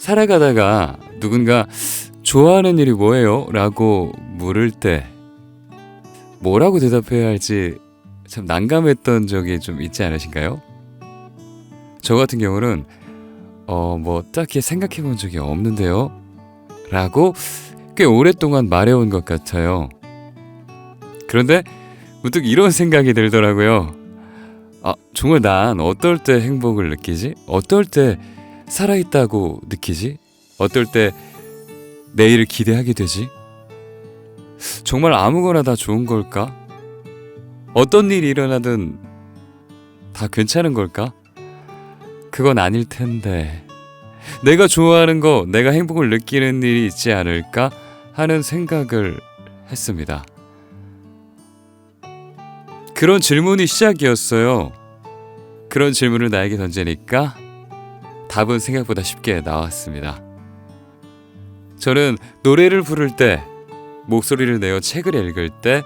살아가다가 누군가 좋아하는 일이 뭐예요? 라고 물을 때 뭐라고 대답해야 할지 참 난감했던 적이 좀 있지 않으신가요? 저 같은 경우는 뭐 딱히 생각해 본 적이 없는데요? 라고 꽤 오랫동안 말해온 것 같아요. 그런데 문득 이런 생각이 들더라고요. 정말 난 어떨 때 행복을 느끼지? 어떨 때 살아있다고 느끼지? 어떨 때 내일을 기대하게 되지? 정말 아무거나 다 좋은 걸까? 어떤 일이 일어나든 다 괜찮은 걸까? 그건 아닐 텐데. 내가 좋아하는 거, 내가 행복을 느끼는 일이 있지 않을까 하는 생각을 했습니다. 그런 질문이 시작이었어요. 그런 질문을 나에게 던지니까 답은 생각보다 쉽게 나왔습니다. 저는 노래를 부를 때, 목소리를 내어 책을 읽을 때,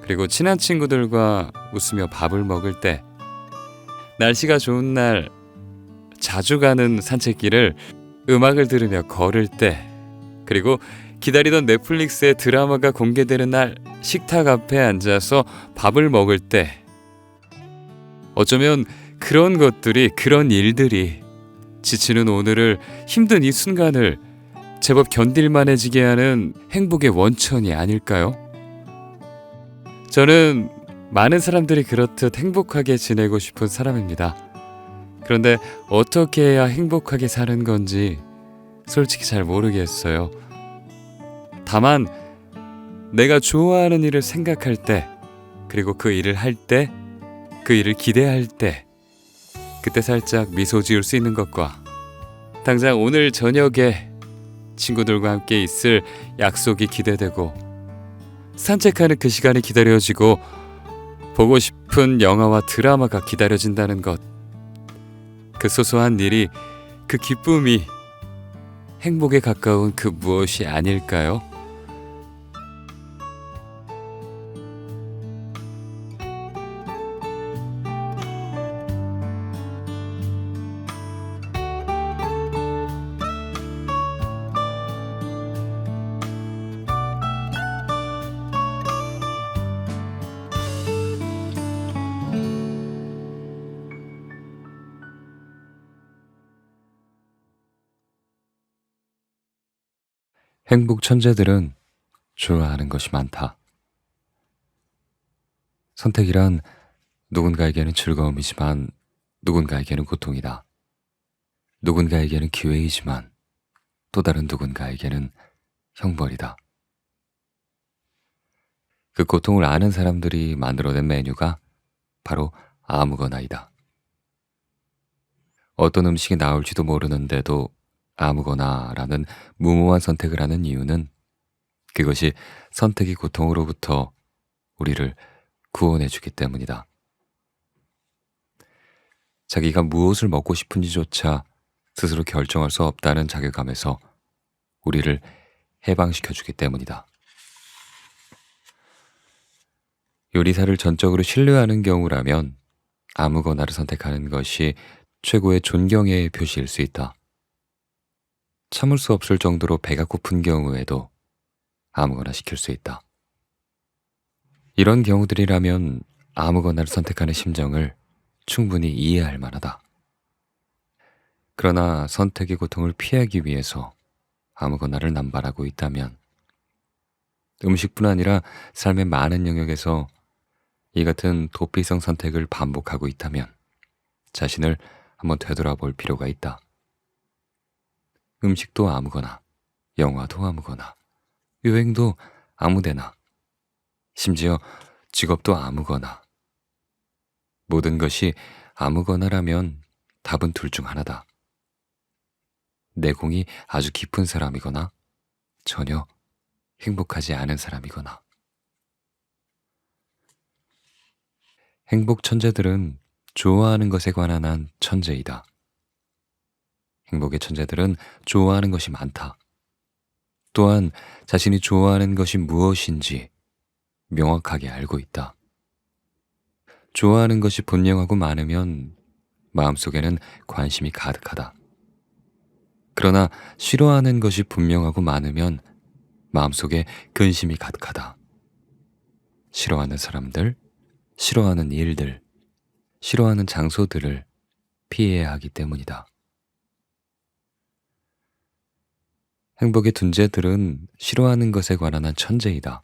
그리고 친한 친구들과 웃으며 밥을 먹을 때, 날씨가 좋은 날 자주 가는 산책길을 음악을 들으며 걸을 때, 그리고 기다리던 넷플릭스의 드라마가 공개되는 날 식탁 앞에 앉아서 밥을 먹을 때, 어쩌면 그런 것들이, 그런 일들이 지치는 오늘을, 힘든 이 순간을 제법 견딜만해지게 하는 행복의 원천이 아닐까요? 저는 많은 사람들이 그렇듯 행복하게 지내고 싶은 사람입니다. 그런데 어떻게 해야 행복하게 사는 건지 솔직히 잘 모르겠어요. 다만 내가 좋아하는 일을 생각할 때, 그리고 그 일을 할 때, 그 일을 기대할 때, 그때 살짝 미소 지을 수 있는 것과 당장 오늘 저녁에 친구들과 함께 있을 약속이 기대되고 산책하는 그 시간이 기다려지고 보고 싶은 영화와 드라마가 기다려진다는 것, 그 소소한 일이, 그 기쁨이 행복에 가까운 그 무엇이 아닐까요? 행복 천재들은 좋아하는 것이 많다. 선택이란 누군가에게는 즐거움이지만 누군가에게는 고통이다. 누군가에게는 기회이지만 또 다른 누군가에게는 형벌이다. 그 고통을 아는 사람들이 만들어낸 메뉴가 바로 아무거나이다. 어떤 음식이 나올지도 모르는데도 아무거나라는 무모한 선택을 하는 이유는 그것이 선택의 고통으로부터 우리를 구원해주기 때문이다. 자기가 무엇을 먹고 싶은지조차 스스로 결정할 수 없다는 자괴감에서 우리를 해방시켜주기 때문이다. 요리사를 전적으로 신뢰하는 경우라면 아무거나를 선택하는 것이 최고의 존경의 표시일 수 있다. 참을 수 없을 정도로 배가 고픈 경우에도 아무거나 시킬 수 있다. 이런 경우들이라면 아무거나를 선택하는 심정을 충분히 이해할 만하다. 그러나 선택의 고통을 피하기 위해서 아무거나를 남발하고 있다면, 음식뿐 아니라 삶의 많은 영역에서 이 같은 도피성 선택을 반복하고 있다면 자신을 한번 되돌아볼 필요가 있다. 음식도 아무거나, 영화도 아무거나, 여행도 아무데나, 심지어 직업도 아무거나. 모든 것이 아무거나라면 답은 둘 중 하나다. 내공이 아주 깊은 사람이거나 전혀 행복하지 않은 사람이거나. 행복 천재들은 좋아하는 것에 관한 한 천재이다. 행복의 천재들은 좋아하는 것이 많다. 또한 자신이 좋아하는 것이 무엇인지 명확하게 알고 있다. 좋아하는 것이 분명하고 많으면 마음속에는 관심이 가득하다. 그러나 싫어하는 것이 분명하고 많으면 마음속에 근심이 가득하다. 싫어하는 사람들, 싫어하는 일들, 싫어하는 장소들을 피해야 하기 때문이다. 행복의 둔재들은 싫어하는 것에 관한 한 천재이다.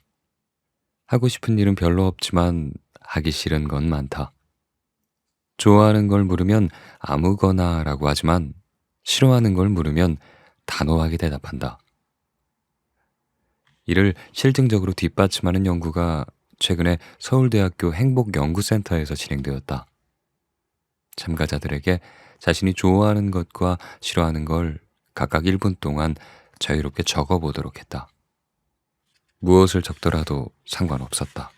하고 싶은 일은 별로 없지만 하기 싫은 건 많다. 좋아하는 걸 물으면 아무거나 라고 하지만 싫어하는 걸 물으면 단호하게 대답한다. 이를 실증적으로 뒷받침하는 연구가 최근에 서울대학교 행복연구센터에서 진행되었다. 참가자들에게 자신이 좋아하는 것과 싫어하는 걸 각각 1분 동안 자유롭게 적어보도록 했다. 무엇을 적더라도 상관없었다.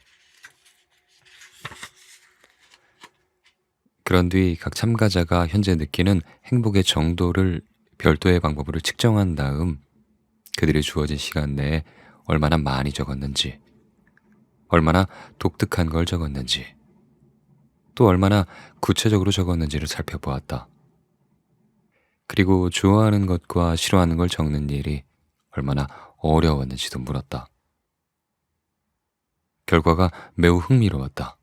그런 뒤 각 참가자가 현재 느끼는 행복의 정도를 별도의 방법으로 측정한 다음 그들이 주어진 시간 내에 얼마나 많이 적었는지, 얼마나 독특한 걸 적었는지, 또 얼마나 구체적으로 적었는지를 살펴보았다. 그리고 좋아하는 것과 싫어하는 걸 적는 일이 얼마나 어려웠는지도 물었다. 결과가 매우 흥미로웠다.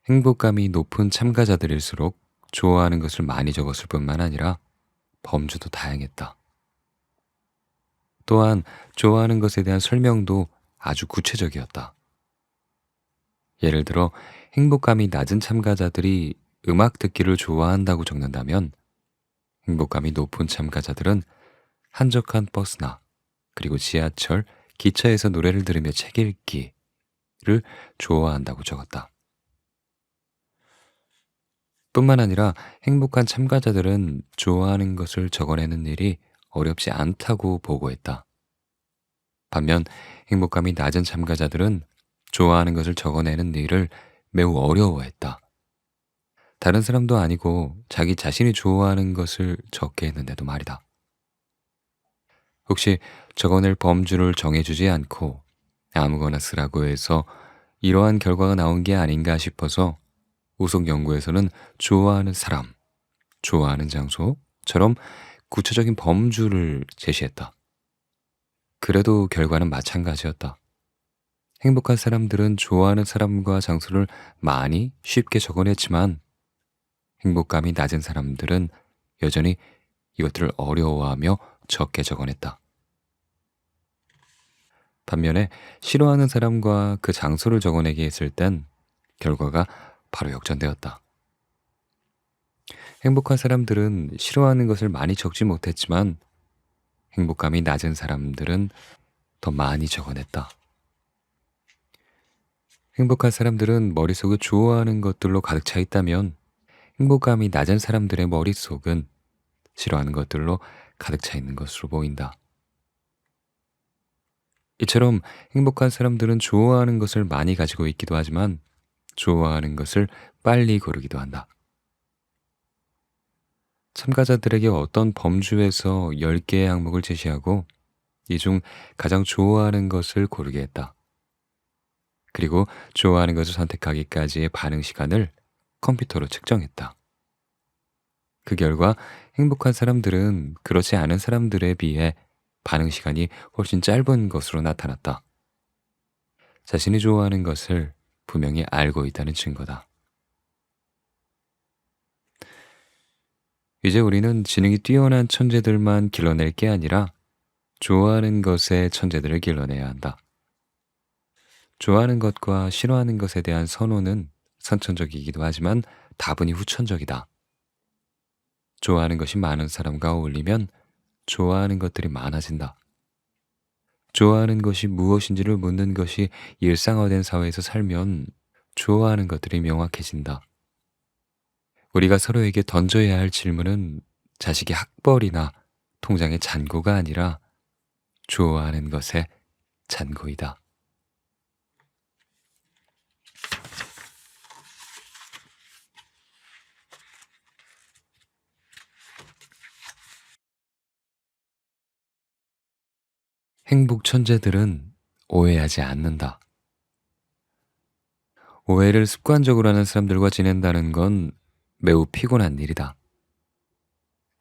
행복감이 높은 참가자들일수록 좋아하는 것을 많이 적었을 뿐만 아니라 범주도 다양했다. 또한 좋아하는 것에 대한 설명도 아주 구체적이었다. 예를 들어 행복감이 낮은 참가자들이 음악 듣기를 좋아한다고 적는다면 행복감이 높은 참가자들은 한적한 버스나 그리고 지하철, 기차에서 노래를 들으며 책 읽기를 좋아한다고 적었다. 뿐만 아니라 행복한 참가자들은 좋아하는 것을 적어내는 일이 어렵지 않다고 보고했다. 반면 행복감이 낮은 참가자들은 좋아하는 것을 적어내는 일을 매우 어려워했다. 다른 사람도 아니고 자기 자신이 좋아하는 것을 적게 했는데도 말이다. 혹시 적어낼 범주를 정해주지 않고 아무거나 쓰라고 해서 이러한 결과가 나온 게 아닌가 싶어서 우속 연구에서는 좋아하는 사람, 좋아하는 장소처럼 구체적인 범주를 제시했다. 그래도 결과는 마찬가지였다. 행복한 사람들은 좋아하는 사람과 장소를 많이 쉽게 적어냈지만 행복감이 낮은 사람들은 여전히 이것들을 어려워하며 적게 적어냈다. 반면에 싫어하는 사람과 그 장소를 적어내게 했을 땐 결과가 바로 역전되었다. 행복한 사람들은 싫어하는 것을 많이 적지 못했지만 행복감이 낮은 사람들은 더 많이 적어냈다. 행복한 사람들은 머릿속에 좋아하는 것들로 가득 차 있다면 행복감이 낮은 사람들의 머릿속은 싫어하는 것들로 가득 차 있는 것으로 보인다. 이처럼 행복한 사람들은 좋아하는 것을 많이 가지고 있기도 하지만 좋아하는 것을 빨리 고르기도 한다. 참가자들에게 어떤 범주에서 10개의 항목을 제시하고 이 중 가장 좋아하는 것을 고르게 했다. 그리고 좋아하는 것을 선택하기까지의 반응 시간을 컴퓨터로 측정했다. 그 결과 행복한 사람들은 그렇지 않은 사람들에 비해 반응 시간이 훨씬 짧은 것으로 나타났다. 자신이 좋아하는 것을 분명히 알고 있다는 증거다. 이제 우리는 지능이 뛰어난 천재들만 길러낼 게 아니라 좋아하는 것의 천재들을 길러내야 한다. 좋아하는 것과 싫어하는 것에 대한 선호는 선천적이기도 하지만 다분히 후천적이다. 좋아하는 것이 많은 사람과 어울리면 좋아하는 것들이 많아진다. 좋아하는 것이 무엇인지를 묻는 것이 일상화된 사회에서 살면 좋아하는 것들이 명확해진다. 우리가 서로에게 던져야 할 질문은 자식의 학벌이나 통장의 잔고가 아니라 좋아하는 것의 잔고이다. 행복 천재들은 오해하지 않는다. 오해를 습관적으로 하는 사람들과 지낸다는 건 매우 피곤한 일이다.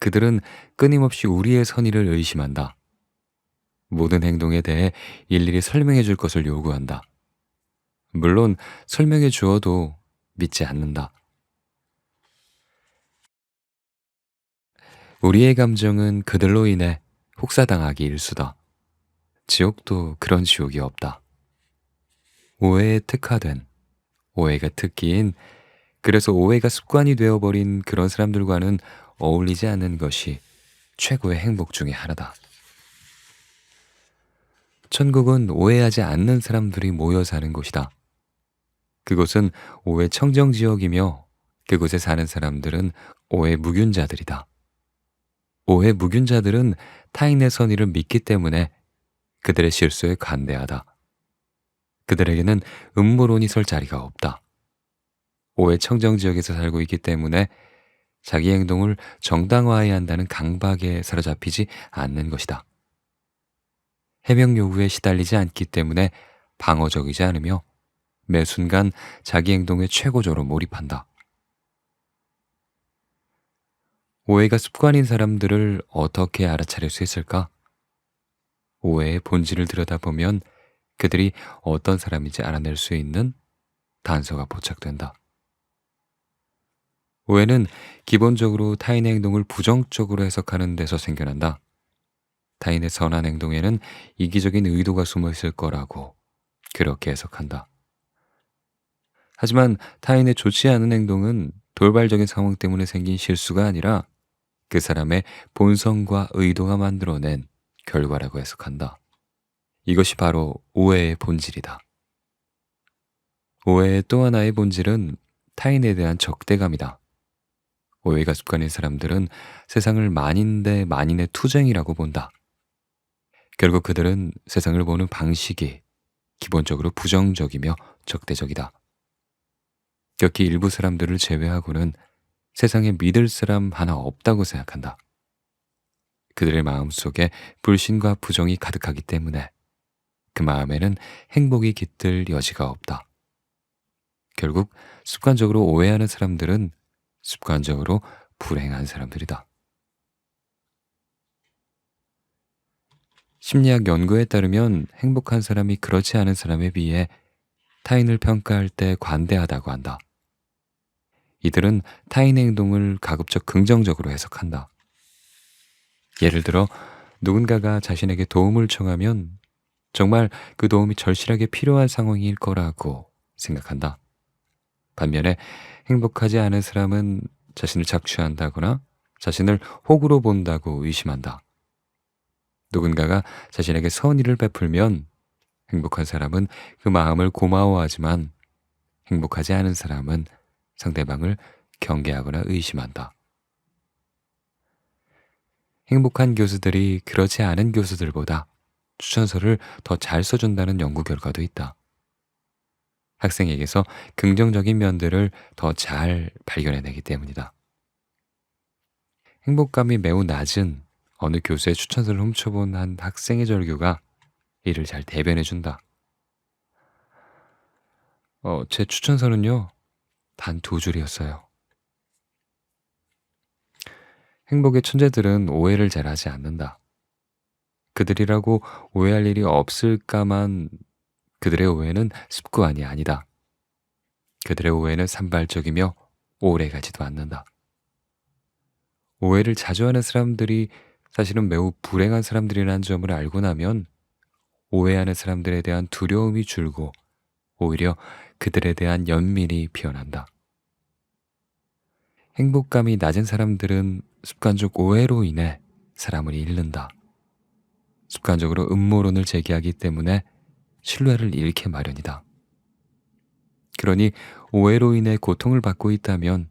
그들은 끊임없이 우리의 선의를 의심한다. 모든 행동에 대해 일일이 설명해 줄 것을 요구한다. 물론 설명해 주어도 믿지 않는다. 우리의 감정은 그들로 인해 혹사당하기 일수다. 지옥도 그런 지옥이 없다. 오해에 특화된, 오해가 특기인, 그래서 오해가 습관이 되어버린 그런 사람들과는 어울리지 않는 것이 최고의 행복 중의 하나다. 천국은 오해하지 않는 사람들이 모여 사는 곳이다. 그곳은 오해 청정 지역이며 그곳에 사는 사람들은 오해 무균자들이다. 오해 무균자들은 타인의 선의를 믿기 때문에 그들의 실수에 관대하다. 그들에게는 음모론이 설 자리가 없다. 오해 청정 지역에서 살고 있기 때문에 자기 행동을 정당화해야 한다는 강박에 사로잡히지 않는 것이다. 해명 요구에 시달리지 않기 때문에 방어적이지 않으며 매 순간 자기 행동에 최고조로 몰입한다. 오해가 습관인 사람들을 어떻게 알아차릴 수 있을까? 오해의 본질을 들여다보면 그들이 어떤 사람인지 알아낼 수 있는 단서가 포착된다. 오해는 기본적으로 타인의 행동을 부정적으로 해석하는 데서 생겨난다. 타인의 선한 행동에는 이기적인 의도가 숨어 있을 거라고 그렇게 해석한다. 하지만 타인의 좋지 않은 행동은 돌발적인 상황 때문에 생긴 실수가 아니라 그 사람의 본성과 의도가 만들어낸 결과라고 해석한다. 이것이 바로 오해의 본질이다. 오해의 또 하나의 본질은 타인에 대한 적대감이다. 오해가 습관인 사람들은 세상을 만인 대 만인의 투쟁이라고 본다. 결국 그들은 세상을 보는 방식이 기본적으로 부정적이며 적대적이다. 특히 일부 사람들을 제외하고는 세상에 믿을 사람 하나 없다고 생각한다. 그들의 마음속에 불신과 부정이 가득하기 때문에 그 마음에는 행복이 깃들 여지가 없다. 결국 습관적으로 오해하는 사람들은 습관적으로 불행한 사람들이다. 심리학 연구에 따르면 행복한 사람이 그렇지 않은 사람에 비해 타인을 평가할 때 관대하다고 한다. 이들은 타인의 행동을 가급적 긍정적으로 해석한다. 예를 들어 누군가가 자신에게 도움을 청하면 정말 그 도움이 절실하게 필요한 상황일 거라고 생각한다. 반면에 행복하지 않은 사람은 자신을 착취한다거나 자신을 호구로 본다고 의심한다. 누군가가 자신에게 선의를 베풀면 행복한 사람은 그 마음을 고마워하지만 행복하지 않은 사람은 상대방을 경계하거나 의심한다. 행복한 교수들이 그렇지 않은 교수들보다 추천서를 더 잘 써준다는 연구 결과도 있다. 학생에게서 긍정적인 면들을 더 잘 발견해내기 때문이다. 행복감이 매우 낮은 어느 교수의 추천서를 훔쳐본 한 학생의 절규가 이를 잘 대변해준다. 제 추천서는요, 단 2줄이었어요. 행복의 천재들은 오해를 잘 하지 않는다. 그들이라고 오해할 일이 없을까만 그들의 오해는 습관이 아니다. 그들의 오해는 산발적이며 오래가지도 않는다. 오해를 자주 하는 사람들이 사실은 매우 불행한 사람들이라는 점을 알고 나면 오해하는 사람들에 대한 두려움이 줄고 오히려 그들에 대한 연민이 피어난다. 행복감이 낮은 사람들은 습관적 오해로 인해 사람을 잃는다. 습관적으로 음모론을 제기하기 때문에 신뢰를 잃게 마련이다. 그러니 오해로 인해 고통을 받고 있다면,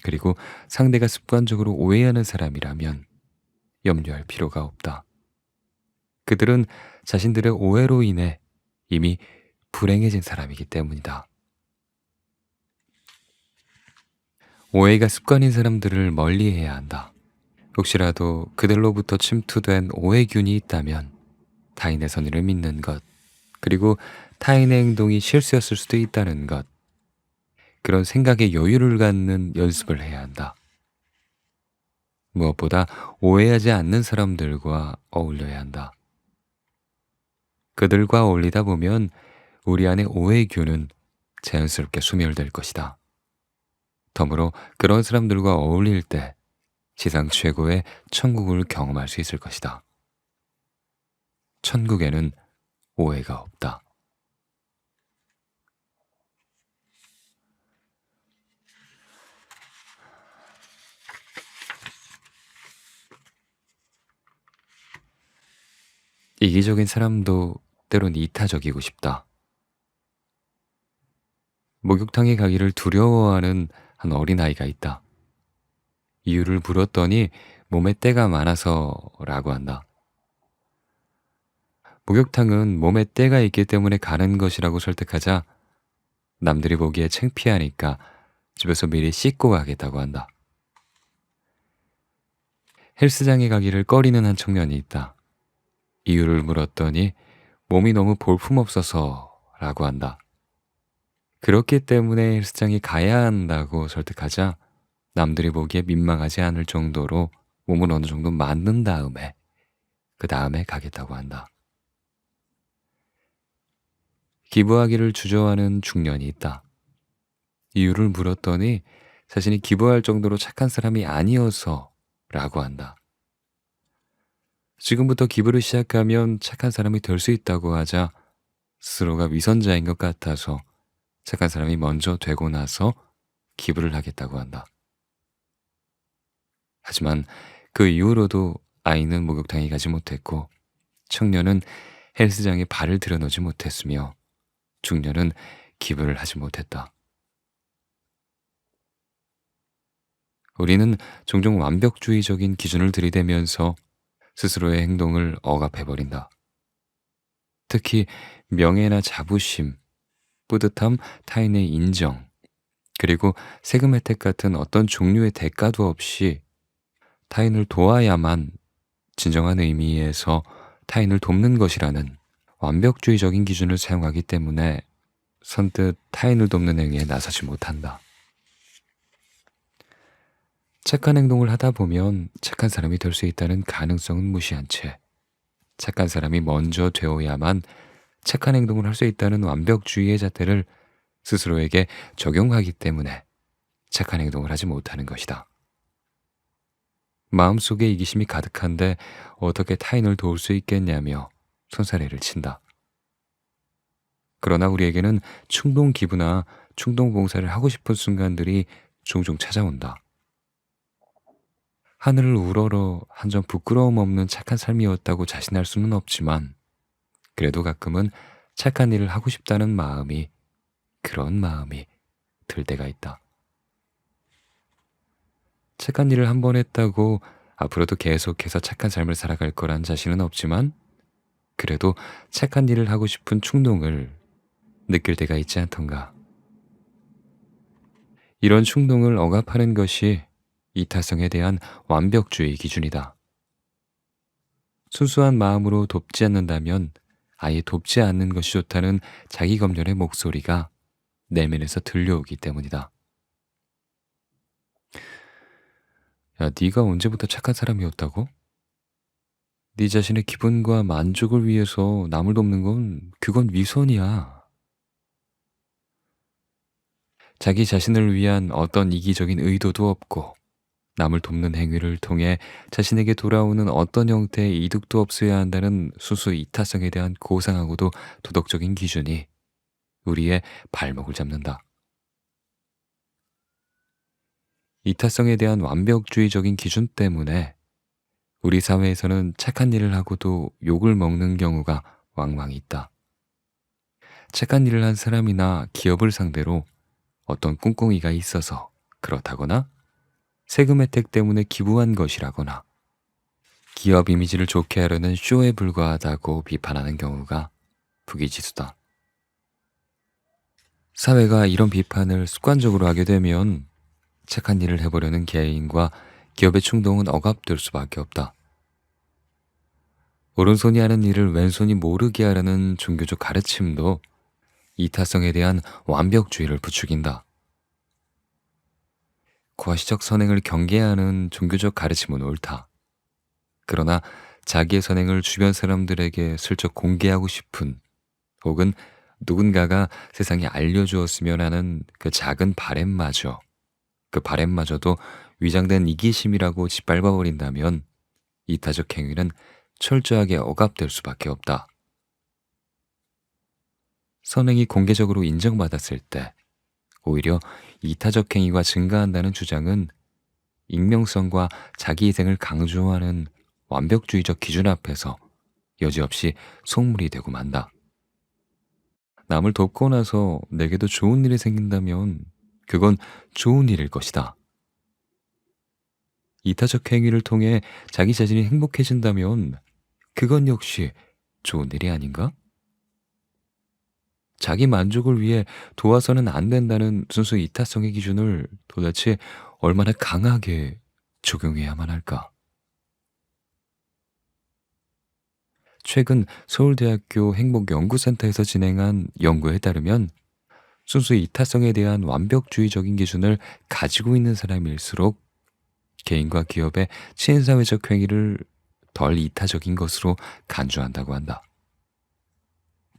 그리고 상대가 습관적으로 오해하는 사람이라면 염려할 필요가 없다. 그들은 자신들의 오해로 인해 이미 불행해진 사람이기 때문이다. 오해가 습관인 사람들을 멀리해야 한다. 혹시라도 그들로부터 침투된 오해균이 있다면 타인의 선의를 믿는 것, 그리고 타인의 행동이 실수였을 수도 있다는 것, 그런 생각의 여유를 갖는 연습을 해야 한다. 무엇보다 오해하지 않는 사람들과 어울려야 한다. 그들과 어울리다 보면 우리 안의 오해균은 자연스럽게 소멸될 것이다. 덤으로 그런 사람들과 어울릴 때 세상 최고의 천국을 경험할 수 있을 것이다. 천국에는 오해가 없다. 이기적인 사람도 때론 이타적이고 싶다. 목욕탕에 가기를 두려워하는 한 어린아이가 있다. 이유를 물었더니 몸에 때가 많아서라고 한다. 목욕탕은 몸에 때가 있기 때문에 가는 것이라고 설득하자 남들이 보기에 창피하니까 집에서 미리 씻고 가겠다고 한다. 헬스장에 가기를 꺼리는 한 청년이 있다. 이유를 물었더니 몸이 너무 볼품없어서라고 한다. 그렇기 때문에 헬스장에 가야 한다고 설득하자 남들이 보기에 민망하지 않을 정도로 몸을 어느 정도 만든 다음에 그 다음에 가겠다고 한다. 기부하기를 주저하는 중년이 있다. 이유를 물었더니 자신이 기부할 정도로 착한 사람이 아니어서라고 한다. 지금부터 기부를 시작하면 착한 사람이 될 수 있다고 하자 스스로가 위선자인 것 같아서 착한 사람이 먼저 되고 나서 기부를 하겠다고 한다. 하지만 그 이후로도 아이는 목욕탕에 가지 못했고 청년은 헬스장에 발을 들여놓지 못했으며 중년은 기부를 하지 못했다. 우리는 종종 완벽주의적인 기준을 들이대면서 스스로의 행동을 억압해버린다. 특히 명예나 자부심, 뿌듯함, 타인의 인정, 그리고 세금 혜택 같은 어떤 종류의 대가도 없이 타인을 도와야만 진정한 의미에서 타인을 돕는 것이라는 완벽주의적인 기준을 사용하기 때문에 선뜻 타인을 돕는 행위에 나서지 못한다. 착한 행동을 하다 보면 착한 사람이 될 수 있다는 가능성은 무시한 채 착한 사람이 먼저 되어야만 착한 행동을 할 수 있다는 완벽주의의 잣대를 스스로에게 적용하기 때문에 착한 행동을 하지 못하는 것이다. 마음속에 이기심이 가득한데 어떻게 타인을 도울 수 있겠냐며 손사래를 친다. 그러나 우리에게는 충동 기부나 충동 봉사를 하고 싶은 순간들이 종종 찾아온다. 하늘을 우러러 한 점 부끄러움 없는 착한 삶이었다고 자신할 수는 없지만 그래도 가끔은 착한 일을 하고 싶다는 마음이 그런 마음이 들 때가 있다. 착한 일을 한 번 했다고 앞으로도 계속해서 착한 삶을 살아갈 거란 자신은 없지만 그래도 착한 일을 하고 싶은 충동을 느낄 때가 있지 않던가. 이런 충동을 억압하는 것이 이타성에 대한 완벽주의 기준이다. 순수한 마음으로 돕지 않는다면 아예 돕지 않는 것이 좋다는 자기 검열의 목소리가 내면에서 들려오기 때문이다. 야, 네가 언제부터 착한 사람이었다고? 네 자신의 기분과 만족을 위해서 남을 돕는 건 그건 위선이야. 자기 자신을 위한 어떤 이기적인 의도도 없고 남을 돕는 행위를 통해 자신에게 돌아오는 어떤 형태의 이득도 없어야 한다는 순수 이타성에 대한 고상하고도 도덕적인 기준이 우리의 발목을 잡는다. 이타성에 대한 완벽주의적인 기준 때문에 우리 사회에서는 착한 일을 하고도 욕을 먹는 경우가 왕왕 있다. 착한 일을 한 사람이나 기업을 상대로 어떤 꿍꿍이가 있어서 그렇다거나 세금 혜택 때문에 기부한 것이라거나 기업 이미지를 좋게 하려는 쇼에 불과하다고 비판하는 경우가 부기지수다. 사회가 이런 비판을 습관적으로 하게 되면 착한 일을 해보려는 개인과 기업의 충동은 억압될 수밖에 없다. 오른손이 하는 일을 왼손이 모르게 하라는 종교적 가르침도 이타성에 대한 완벽주의를 부추긴다. 과시적 선행을 경계하는 종교적 가르침은 옳다. 그러나 자기의 선행을 주변 사람들에게 슬쩍 공개하고 싶은, 혹은 누군가가 세상에 알려주었으면 하는 그 작은 바램마저, 그 바램마저도 위장된 이기심이라고 짓밟아버린다면 이타적 행위는 철저하게 억압될 수밖에 없다. 선행이 공개적으로 인정받았을 때 오히려 이타적 행위가 증가한다는 주장은 익명성과 자기희생을 강조하는 완벽주의적 기준 앞에서 여지없이 속물이 되고 만다. 남을 돕고 나서 내게도 좋은 일이 생긴다면 그건 좋은 일일 것이다. 이타적 행위를 통해 자기 자신이 행복해진다면 그건 역시 좋은 일이 아닌가? 자기 만족을 위해 도와서는 안 된다는 순수 이타성의 기준을 도대체 얼마나 강하게 적용해야만 할까? 최근 서울대학교 행복연구센터에서 진행한 연구에 따르면 순수 이타성에 대한 완벽주의적인 기준을 가지고 있는 사람일수록 개인과 기업의 친사회적 행위를 덜 이타적인 것으로 간주한다고 한다.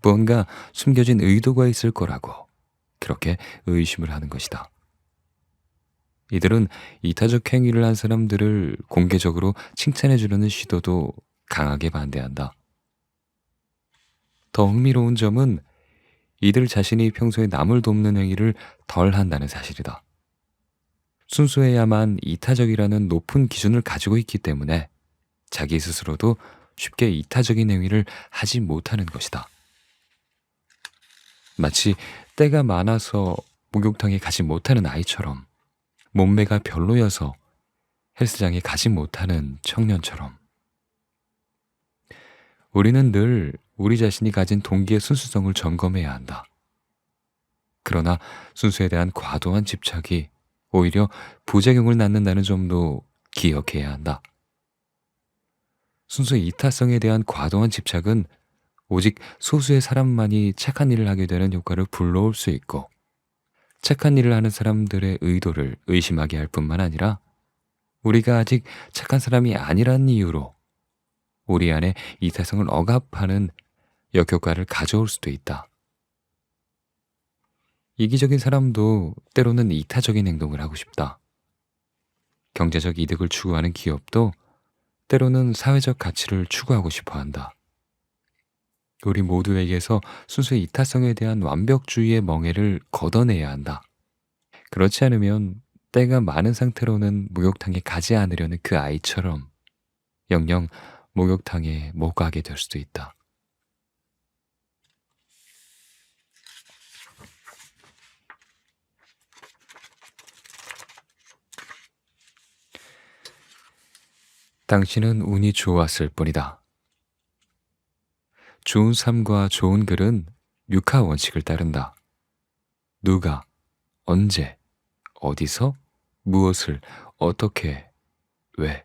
뭔가 숨겨진 의도가 있을 거라고 그렇게 의심을 하는 것이다. 이들은 이타적 행위를 한 사람들을 공개적으로 칭찬해 주려는 시도도 강하게 반대한다. 더 흥미로운 점은 이들 자신이 평소에 남을 돕는 행위를 덜 한다는 사실이다. 순수해야만 이타적이라는 높은 기준을 가지고 있기 때문에 자기 스스로도 쉽게 이타적인 행위를 하지 못하는 것이다. 마치 때가 많아서 목욕탕에 가지 못하는 아이처럼, 몸매가 별로여서 헬스장에 가지 못하는 청년처럼. 우리는 늘 우리 자신이 가진 동기의 순수성을 점검해야 한다. 그러나 순수에 대한 과도한 집착이 오히려 부작용을 낳는다는 점도 기억해야 한다. 순수 이타성에 대한 과도한 집착은 오직 소수의 사람만이 착한 일을 하게 되는 효과를 불러올 수 있고, 착한 일을 하는 사람들의 의도를 의심하게 할 뿐만 아니라 우리가 아직 착한 사람이 아니라는 이유로 우리 안에 이타성을 억압하는 역효과를 가져올 수도 있다. 이기적인 사람도 때로는 이타적인 행동을 하고 싶다. 경제적 이득을 추구하는 기업도 때로는 사회적 가치를 추구하고 싶어 한다. 우리 모두에게서 순수의 이타성에 대한 완벽주의의 멍해를 걷어내야 한다. 그렇지 않으면 때가 많은 상태로는 목욕탕에 가지 않으려는 그 아이처럼 영영 목욕탕에 못 가게 될 수도 있다. 당신은 운이 좋았을 뿐이다. 좋은 삶과 좋은 글은 육하 원칙을 따른다. 누가, 언제, 어디서, 무엇을, 어떻게, 왜.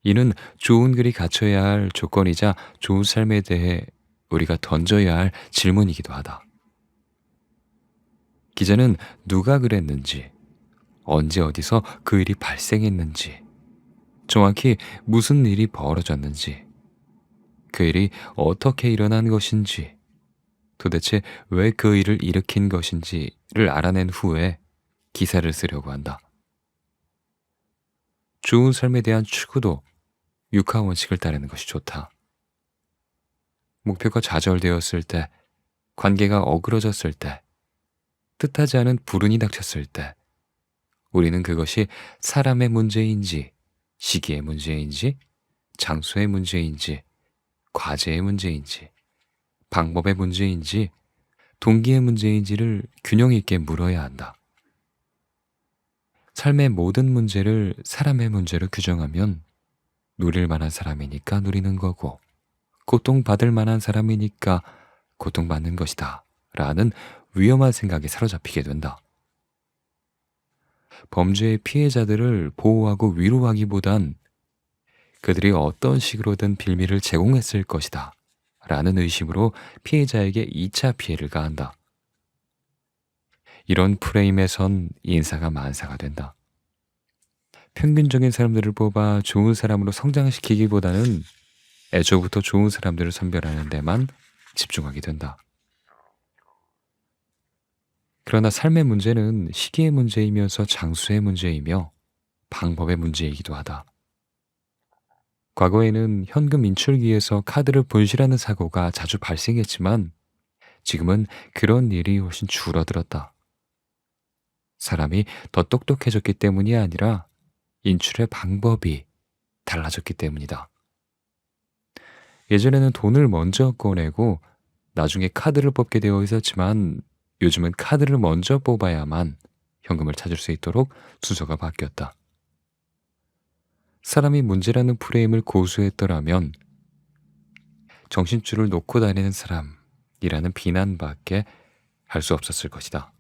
이는 좋은 글이 갖춰야 할 조건이자 좋은 삶에 대해 우리가 던져야 할 질문이기도 하다. 기자는 누가 그랬는지, 언제 어디서 그 일이 발생했는지, 정확히 무슨 일이 벌어졌는지, 그 일이 어떻게 일어난 것인지, 도대체 왜 그 일을 일으킨 것인지를 알아낸 후에 기사를 쓰려고 한다. 좋은 삶에 대한 추구도 육하 원칙을 따르는 것이 좋다. 목표가 좌절되었을 때, 관계가 어그러졌을 때, 뜻하지 않은 불운이 닥쳤을 때, 우리는 그것이 사람의 문제인지, 시기의 문제인지, 장소의 문제인지, 과제의 문제인지, 방법의 문제인지, 동기의 문제인지를 균형 있게 물어야 한다. 삶의 모든 문제를 사람의 문제로 규정하면 누릴 만한 사람이니까 누리는 거고, 고통받을 만한 사람이니까 고통받는 것이다 라는 위험한 생각에 사로잡히게 된다. 범죄의 피해자들을 보호하고 위로하기보단 그들이 어떤 식으로든 빌미를 제공했을 것이다 라는 의심으로 피해자에게 2차 피해를 가한다. 이런 프레임에선 인사가 만사가 된다. 평균적인 사람들을 뽑아 좋은 사람으로 성장시키기보다는 애초부터 좋은 사람들을 선별하는 데만 집중하게 된다. 그러나 삶의 문제는 시기의 문제이면서 장수의 문제이며 방법의 문제이기도 하다. 과거에는 현금 인출기에서 카드를 분실하는 사고가 자주 발생했지만 지금은 그런 일이 훨씬 줄어들었다. 사람이 더 똑똑해졌기 때문이 아니라 인출의 방법이 달라졌기 때문이다. 예전에는 돈을 먼저 꺼내고 나중에 카드를 뽑게 되어 있었지만 요즘은 카드를 먼저 뽑아야만 현금을 찾을 수 있도록 순서가 바뀌었다. 사람이 문제라는 프레임을 고수했더라면 정신줄을 놓고 다니는 사람이라는 비난밖에 할 수 없었을 것이다.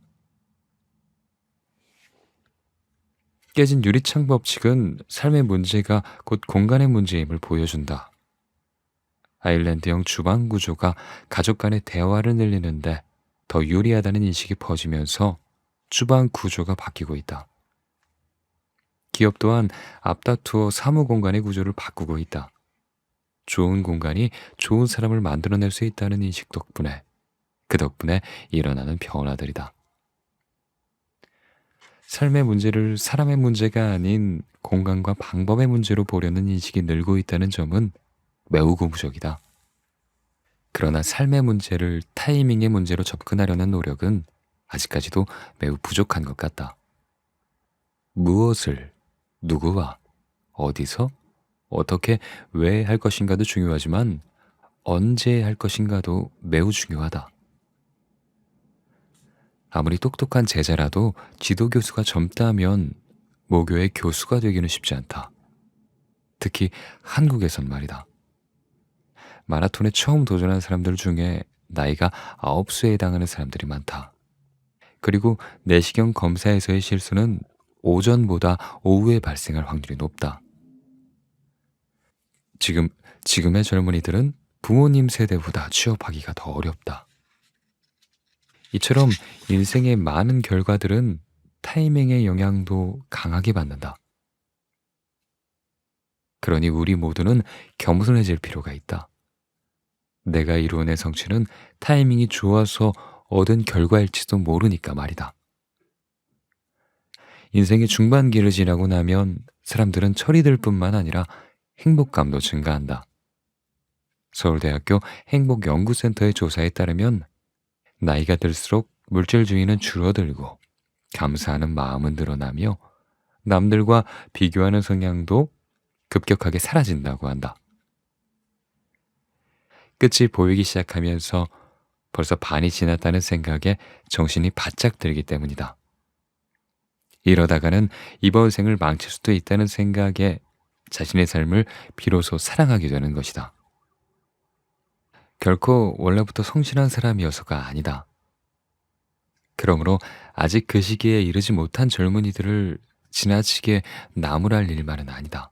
깨진 유리창 법칙은 삶의 문제가 곧 공간의 문제임을 보여준다. 아일랜드형 주방 구조가 가족 간의 대화를 늘리는데 더 유리하다는 인식이 퍼지면서 주방 구조가 바뀌고 있다. 기업 또한 앞다투어 사무 공간의 구조를 바꾸고 있다. 좋은 공간이 좋은 사람을 만들어낼 수 있다는 인식 덕분에 그 덕분에 일어나는 변화들이다. 삶의 문제를 사람의 문제가 아닌 공간과 방법의 문제로 보려는 인식이 늘고 있다는 점은 매우 고무적이다. 그러나 삶의 문제를 타이밍의 문제로 접근하려는 노력은 아직까지도 매우 부족한 것 같다. 무엇을, 누구와, 어디서, 어떻게, 왜 할 것인가도 중요하지만 언제 할 것인가도 매우 중요하다. 아무리 똑똑한 제자라도 지도교수가 젊다면 모교의 교수가 되기는 쉽지 않다. 특히 한국에선 말이다. 마라톤에 처음 도전한 사람들 중에 나이가 9수에 해당하는 사람들이 많다. 그리고 내시경 검사에서의 실수는 오전보다 오후에 발생할 확률이 높다. 지금의 젊은이들은 부모님 세대보다 취업하기가 더 어렵다. 이처럼 인생의 많은 결과들은 타이밍의 영향도 강하게 받는다. 그러니 우리 모두는 겸손해질 필요가 있다. 내가 이루어낸 성취는 타이밍이 좋아서 얻은 결과일지도 모르니까 말이다. 인생의 중반기를 지나고 나면 사람들은 철이 들 뿐만 아니라 행복감도 증가한다. 서울대학교 행복연구센터의 조사에 따르면 나이가 들수록 물질주의는 줄어들고 감사하는 마음은 늘어나며 남들과 비교하는 성향도 급격하게 사라진다고 한다. 끝이 보이기 시작하면서 벌써 반이 지났다는 생각에 정신이 바짝 들기 때문이다. 이러다가는 이번 생을 망칠 수도 있다는 생각에 자신의 삶을 비로소 사랑하게 되는 것이다. 결코 원래부터 성실한 사람이어서가 아니다. 그러므로 아직 그 시기에 이르지 못한 젊은이들을 지나치게 나무랄 일만은 아니다.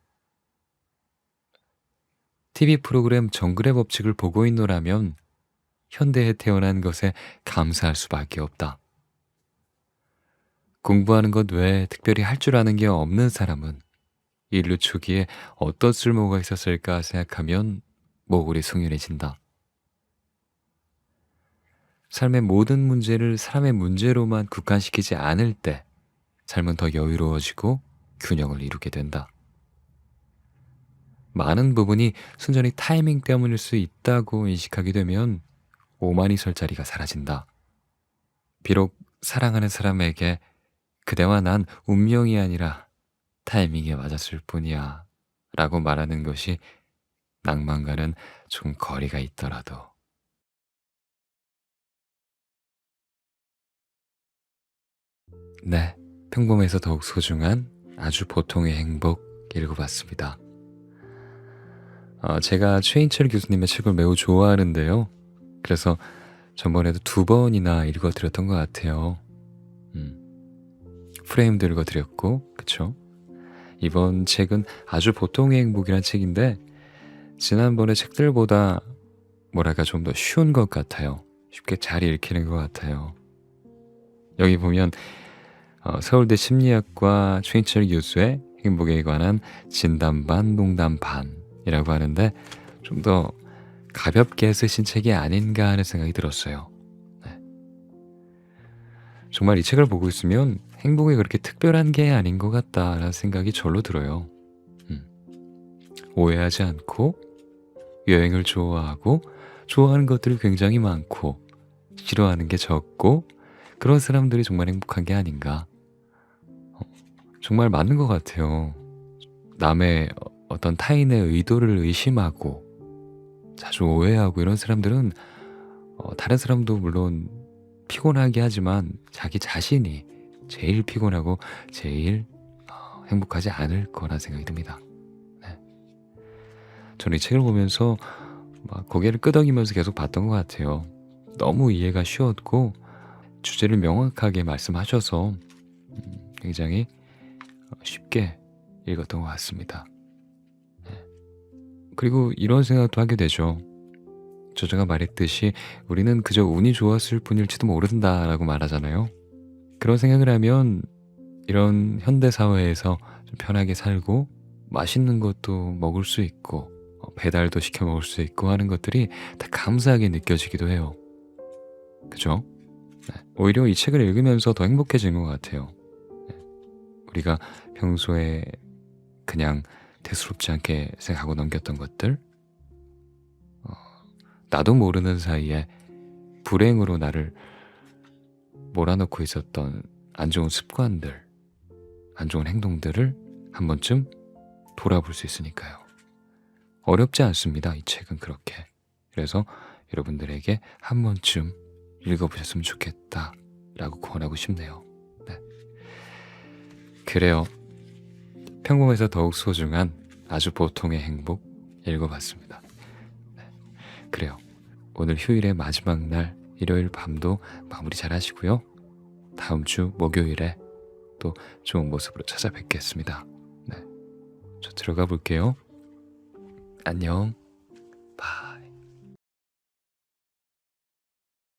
TV 프로그램 정글의 법칙을 보고 있노라면 현대에 태어난 것에 감사할 수밖에 없다. 공부하는 것 외에 특별히 할 줄 아는 게 없는 사람은 인류 초기에 어떤 쓸모가 있었을까 생각하면 모골이 숭연해진다. 삶의 모든 문제를 사람의 문제로만 국한시키지 않을 때 삶은 더 여유로워지고 균형을 이루게 된다. 많은 부분이 순전히 타이밍 때문일 수 있다고 인식하게 되면 오만이 설 자리가 사라진다. 비록 사랑하는 사람에게 그대와 난 운명이 아니라 타이밍에 맞았을 뿐이야 라고 말하는 것이 낭만과는 좀 거리가 있더라도 네, 평범해서 더욱 소중한 아주 보통의 행복 읽어봤습니다. 제가 최인철 교수님의 책을 매우 좋아하는데요. 그래서 전번에도 2번이나 읽어드렸던 것 같아요. 프레임도 읽어드렸고, 그쵸? 이번 책은 아주 보통의 행복이라는 책인데 지난번의 책들보다 뭐랄까 좀 더 쉬운 것 같아요. 쉽게 잘 읽히는 것 같아요. 여기 보면 서울대 심리학과 최인철 교수의 행복에 관한 진담반 농담반이라고 하는데 좀 더 가볍게 쓰신 책이 아닌가 하는 생각이 들었어요. 네. 정말 이 책을 보고 있으면 행복이 그렇게 특별한 게 아닌 것 같다라는 생각이 절로 들어요. 음. 오해하지 않고 여행을 좋아하고 좋아하는 것들이 굉장히 많고 싫어하는 게 적고 그런 사람들이 정말 행복한 게 아닌가. 정말 맞는 것 같아요. 남의 어떤 타인의 의도를 의심하고 자주 오해하고 이런 사람들은 다른 사람도 물론 피곤하게 하지만 자기 자신이 제일 피곤하고 제일 행복하지 않을 거란 생각이 듭니다. 네. 저는 이 책을 보면서 막 고개를 끄덕이면서 계속 봤던 것 같아요. 너무 이해가 쉬웠고 주제를 명확하게 말씀하셔서 굉장히 쉽게 읽었던 것 같습니다. 네. 그리고 이런 생각도 하게 되죠. 저자가 말했듯이 우리는 그저 운이 좋았을 뿐일지도 모른다라고 말하잖아요. 그런 생각을 하면 이런 현대 사회에서 좀 편하게 살고 맛있는 것도 먹을 수 있고 배달도 시켜 먹을 수 있고 하는 것들이 다 감사하게 느껴지기도 해요. 그죠? 네. 오히려 이 책을 읽으면서 더 행복해진 것 같아요. 네. 우리가 평소에 그냥 대수롭지 않게 생각하고 넘겼던 것들, 나도 모르는 사이에 불행으로 나를 몰아넣고 있었던 안 좋은 습관들, 안 좋은 행동들을 한 번쯤 돌아볼 수 있으니까요. 어렵지 않습니다. 이 책은 그렇게. 그래서 여러분들에게 한 번쯤 읽어보셨으면 좋겠다라고 권하고 싶네요. 네. 그래요. 평범해서 더욱 소중한 아주 보통의 행복 읽어봤습니다. 네. 그래요. 오늘 휴일의 마지막 날 일요일 밤도 마무리 잘 하시고요. 다음 주 목요일에 또 좋은 모습으로 찾아뵙겠습니다. 네. 저 들어가 볼게요. 안녕.